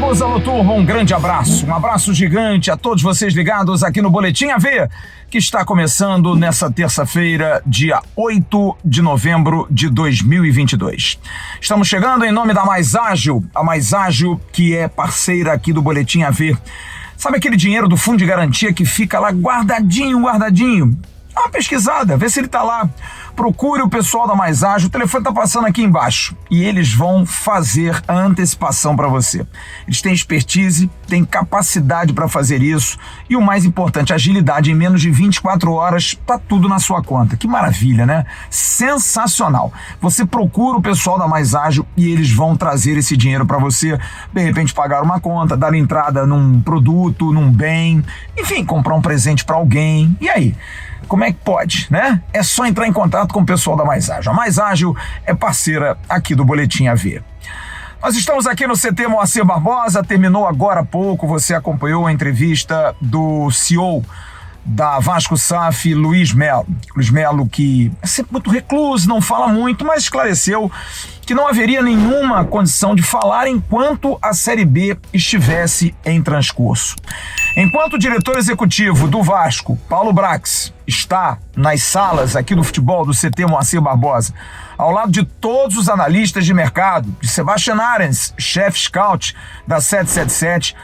amigos, alô turma, um grande abraço, um abraço gigante a todos vocês ligados aqui no Boletim AV, que está começando nessa terça-feira, dia 8 de novembro de 2022. Estamos chegando em nome da Mais Ágil, a Mais Ágil que é parceira aqui do Boletim AV. Sabe aquele dinheiro do fundo de garantia que fica lá guardadinho? Dá uma pesquisada, vê se ele está lá. Procure o pessoal da Mais Ágil, o telefone está passando aqui embaixo e eles vão fazer a antecipação para você. Eles têm expertise, têm capacidade para fazer isso e o mais importante, agilidade. Em menos de 24 horas está tudo na sua conta. Que maravilha, né? Sensacional. Você procura o pessoal da Mais Ágil e eles vão trazer esse dinheiro para você, de repente pagar uma conta, dar entrada num produto, num bem, enfim, comprar um presente para alguém. E aí? Como é que pode, né? É só entrar em contato com o pessoal da Mais Ágil. A Mais Ágil é parceira aqui do Boletim AV. Nós estamos aqui no CT Moacir Barbosa, terminou agora há pouco, você acompanhou a entrevista do CEO da Vasco SAF, Luiz Melo. Luiz Melo, que é sempre muito recluso, não fala muito, mas esclareceu que não haveria nenhuma condição de falar enquanto a Série B estivesse em transcurso. Enquanto o diretor executivo do Vasco, Paulo Brax, está nas salas aqui do futebol do CT Moacir Barbosa, ao lado de todos os analistas de mercado, de Sebastian Arens, chefe scout da 777,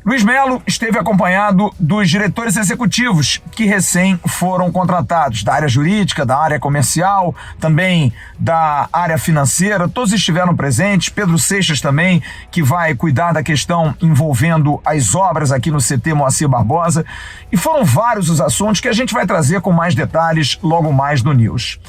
Luiz Melo esteve acompanhado dos diretores executivos que recém foram contratados, da área jurídica, da área comercial, também da área financeira, todos estiveram presentes, Pedro Seixas também, que vai cuidar da questão envolvendo as obras aqui no CT Moacir Barbosa, e foram vários os assuntos que a gente vai trazer com mais detalhes logo mais no News.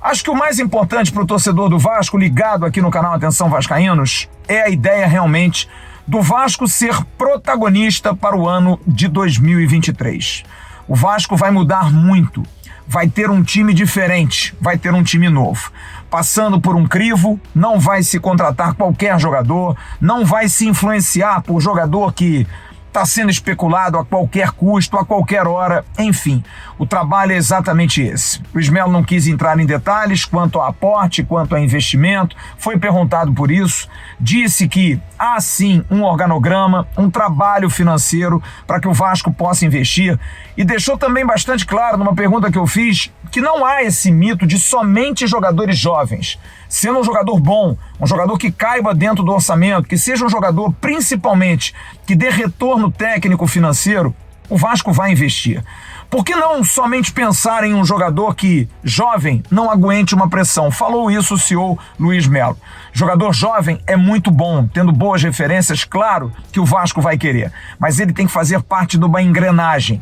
Acho que o mais importante para o torcedor do Vasco, ligado aqui no canal Atenção Vascaínos, é a ideia realmente do Vasco ser protagonista para o ano de 2023. O Vasco vai mudar muito, vai ter um time diferente, vai ter um time novo. Passando por um crivo, não vai se contratar qualquer jogador, não vai se influenciar por jogador que está sendo especulado a qualquer custo, a qualquer hora, enfim. O trabalho é exatamente esse. Luiz Melo não quis entrar em detalhes quanto a aporte, quanto a investimento, foi perguntado por isso, disse que há sim um organograma, um trabalho financeiro para que o Vasco possa investir e deixou também bastante claro numa pergunta que eu fiz que não há esse mito de somente jogadores jovens. Sendo um jogador bom, um jogador que caiba dentro do orçamento, que seja um jogador principalmente que dê retorno técnico financeiro, o Vasco vai investir. Por que não somente pensar em um jogador que, jovem, não aguente uma pressão? Falou isso o CEO Luiz Melo. Jogador jovem é muito bom, tendo boas referências, claro que o Vasco vai querer, mas ele tem que fazer parte de uma engrenagem.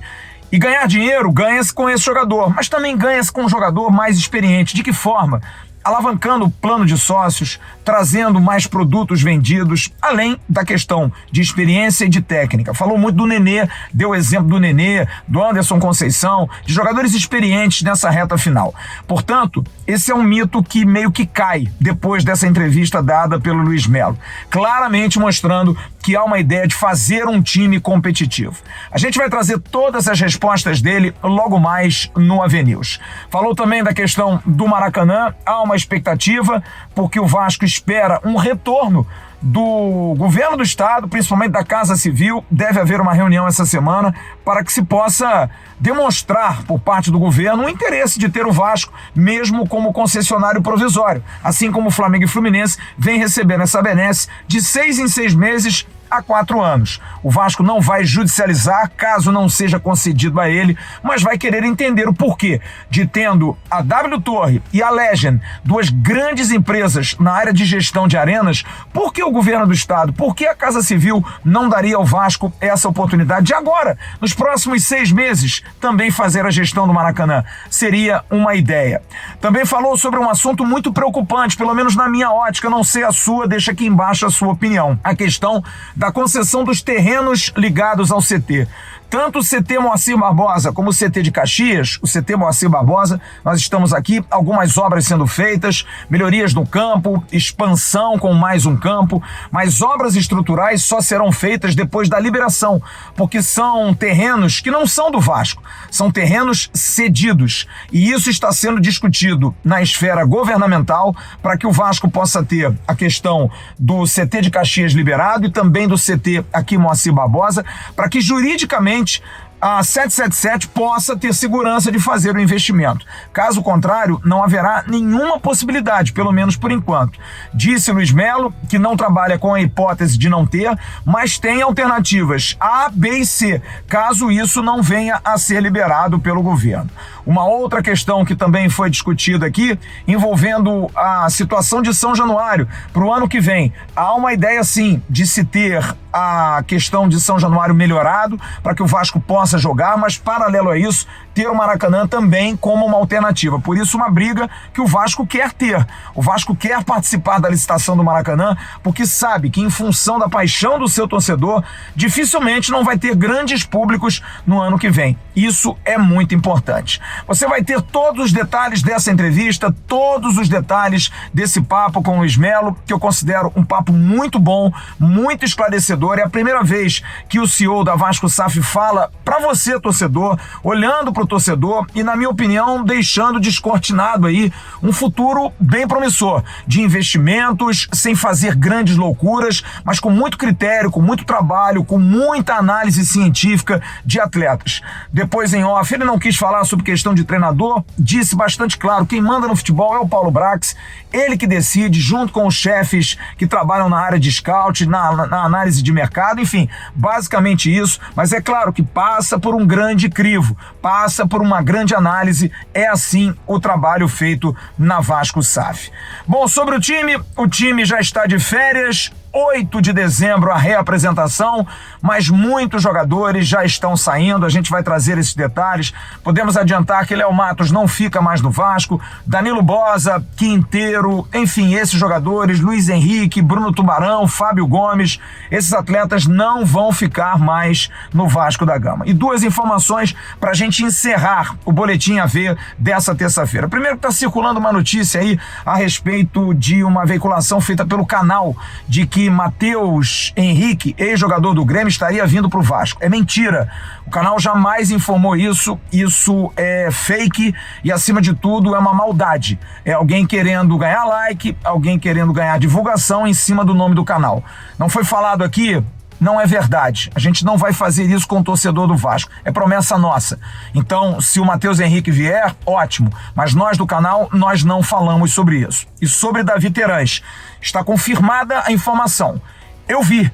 E ganhar dinheiro ganha-se com esse jogador, mas também ganha-se com um jogador mais experiente. De que forma? Alavancando o plano de sócios, trazendo mais produtos vendidos, além da questão de experiência e de técnica. Falou muito do Nenê, deu o exemplo do Nenê, do Anderson Conceição, de jogadores experientes nessa reta final. Portanto, esse é um mito que meio que cai depois dessa entrevista dada pelo Luiz Melo, claramente mostrando que há uma ideia de fazer um time competitivo. A gente vai trazer todas as respostas dele logo mais no AV News. Falou também da questão do Maracanã, há uma expectativa, porque o Vasco espera um retorno do governo do estado, principalmente da Casa Civil. Deve haver uma reunião essa semana para que se possa demonstrar por parte do governo o interesse de ter o Vasco mesmo como concessionário provisório, assim como o Flamengo e Fluminense vem recebendo essa benesse de 6 em 6 meses há 4 anos. O Vasco não vai judicializar caso não seja concedido a ele, mas vai querer entender o porquê de, tendo a W Torre e a Legend, duas grandes empresas na área de gestão de arenas, por que o governo do estado, por que a Casa Civil não daria ao Vasco essa oportunidade de agora, nos próximos 6 meses, também fazer a gestão do Maracanã? Seria uma ideia. Também falou sobre um assunto muito preocupante, pelo menos na minha ótica, não sei a sua, deixa aqui embaixo a sua opinião. A questão da concessão dos terrenos ligados ao CT. Tanto o CT Moacir Barbosa como o CT de Caxias, o CT Moacir Barbosa, nós estamos aqui, algumas obras sendo feitas, melhorias no campo, expansão com mais um campo, mas obras estruturais só serão feitas depois da liberação, porque são terrenos que não são do Vasco, são terrenos cedidos, e isso está sendo discutido na esfera governamental para que o Vasco possa ter a questão do CT de Caxias liberado e também do CT aqui Moacir Barbosa, para que juridicamente a 777 possa ter segurança de fazer o investimento. Caso contrário, não haverá nenhuma possibilidade, pelo menos por enquanto. Disse Luiz Melo que não trabalha com a hipótese de não ter, mas tem alternativas A, B e C, caso isso não venha a ser liberado pelo governo. Uma outra questão que também foi discutida aqui, envolvendo a situação de São Januário para o ano que vem. Há uma ideia, sim, de se ter a questão de São Januário melhorado para que o Vasco possa jogar, mas paralelo a isso, ter o Maracanã também como uma alternativa. Por isso, uma briga que o Vasco quer ter. O Vasco quer participar da licitação do Maracanã, porque sabe que, em função da paixão do seu torcedor, dificilmente não vai ter grandes públicos no ano que vem. Isso é muito importante. Você vai ter todos os detalhes dessa entrevista, todos os detalhes desse papo com o Luiz Melo, que eu considero um papo muito bom, muito esclarecedor. É a primeira vez que o CEO da Vasco SAF fala para você, torcedor, olhando para o torcedor e, na minha opinião, deixando descortinado aí um futuro bem promissor de investimentos, sem fazer grandes loucuras, mas com muito critério, com muito trabalho, com muita análise científica de atletas. Depois, em off, ele não quis falar sobre questão de treinador, disse bastante claro, quem manda no futebol é o Paulo Brax, ele que decide, junto com os chefes que trabalham na área de scout, na análise de mercado, enfim, basicamente isso, mas é claro que passa por um grande crivo, passa por uma grande análise, é assim o trabalho feito na Vasco SAF. Bom, sobre o time já está de férias, 8 de dezembro a reapresentação, mas muitos jogadores já estão saindo, a gente vai trazer esses detalhes. Podemos adiantar que Léo Matos não fica mais no Vasco, Danilo Bosa, Quinteiro, enfim, esses jogadores, Luiz Henrique, Bruno Tubarão, Fábio Gomes, esses atletas não vão ficar mais no Vasco da Gama. E duas informações para a gente encerrar o Boletim AV dessa terça-feira. Primeiro, está circulando uma notícia aí a respeito de uma veiculação feita pelo Canal, de que Matheus Henrique, ex-jogador do Grêmio, estaria vindo para o Vasco. É mentira. O Canal jamais informou isso. Isso é fake e, acima de tudo, é uma maldade. É alguém querendo ganhar like, alguém querendo ganhar divulgação em cima do nome do Canal. Não foi falado aqui, não é verdade. A gente não vai fazer isso com o torcedor do Vasco. É promessa nossa. Então, se o Matheus Henrique vier, ótimo. Mas nós do canal, nós não falamos sobre isso. E sobre Davi Terãs, está confirmada a informação. Eu vi.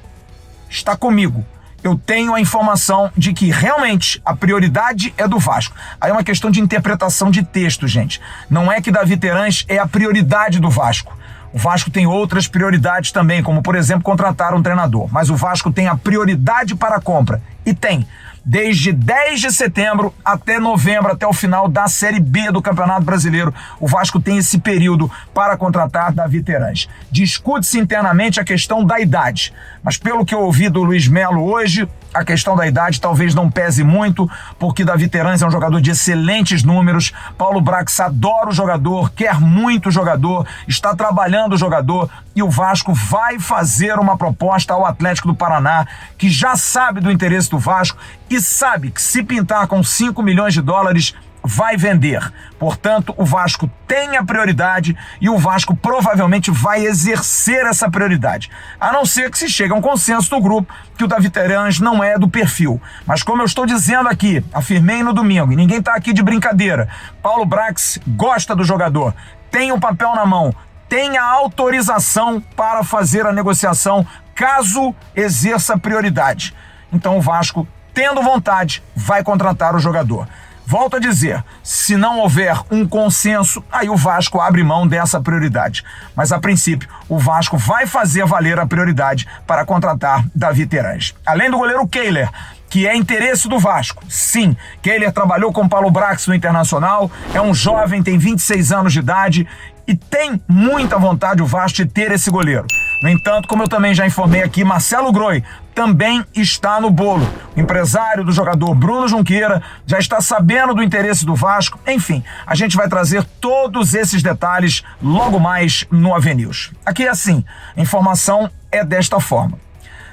Está comigo. Eu tenho a informação de que realmente a prioridade é do Vasco. Aí é uma questão de interpretação de texto, gente. Não é que Davi Terãs é a prioridade do Vasco. O Vasco tem outras prioridades também, como, por exemplo, contratar um treinador. Mas o Vasco tem a prioridade para a compra. E tem. Desde 10 de setembro até novembro, até o final da Série B do Campeonato Brasileiro, o Vasco tem esse período para contratar Davi Terãs. Discute-se internamente a questão da idade, mas pelo que eu ouvi do Luiz Melo hoje, a questão da idade talvez não pese muito, porque Davi Terãs é um jogador de excelentes números, Paulo Brax adora o jogador, quer muito o jogador, está trabalhando o jogador, e o Vasco vai fazer uma proposta ao Atlético do Paraná, que já sabe do interesse do Vasco e sabe que se pintar com 5 milhões de dólares, vai vender. Portanto, o Vasco tem a prioridade e o Vasco provavelmente vai exercer essa prioridade. A não ser que se chegue a um consenso do grupo que o Davi Terãs não é do perfil. Mas como eu estou dizendo aqui, afirmei no domingo, e ninguém está aqui de brincadeira, Paulo Brax gosta do jogador, tem o papel na mão, tem a autorização para fazer a negociação caso exerça prioridade. Então o Vasco, tendo vontade, vai contratar o jogador. Volto a dizer, se não houver um consenso, aí o Vasco abre mão dessa prioridade. Mas, a princípio, o Vasco vai fazer valer a prioridade para contratar Davi Terãs. Além do goleiro Kehler, que é interesse do Vasco. Sim, Kehler trabalhou com Paulo Brax no Internacional, é um jovem, tem 26 anos de idade e tem muita vontade o Vasco de ter esse goleiro. No entanto, como eu também já informei aqui, Marcelo Groi também está no bolo. O empresário do jogador Bruno Junqueira já está sabendo do interesse do Vasco. Enfim, a gente vai trazer todos esses detalhes logo mais no AVNews. Aqui é assim, a informação é desta forma.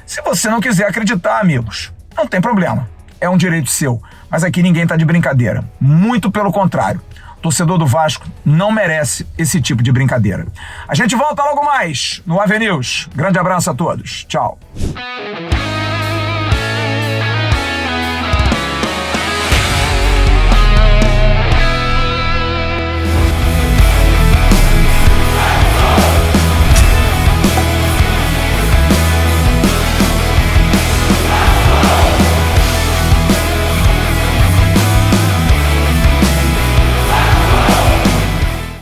Se você não quiser acreditar, amigos, não tem problema. É um direito seu. Mas aqui ninguém está de brincadeira. Muito pelo contrário. O torcedor do Vasco não merece esse tipo de brincadeira. A gente volta logo mais no AVNews. Grande abraço a todos. Tchau.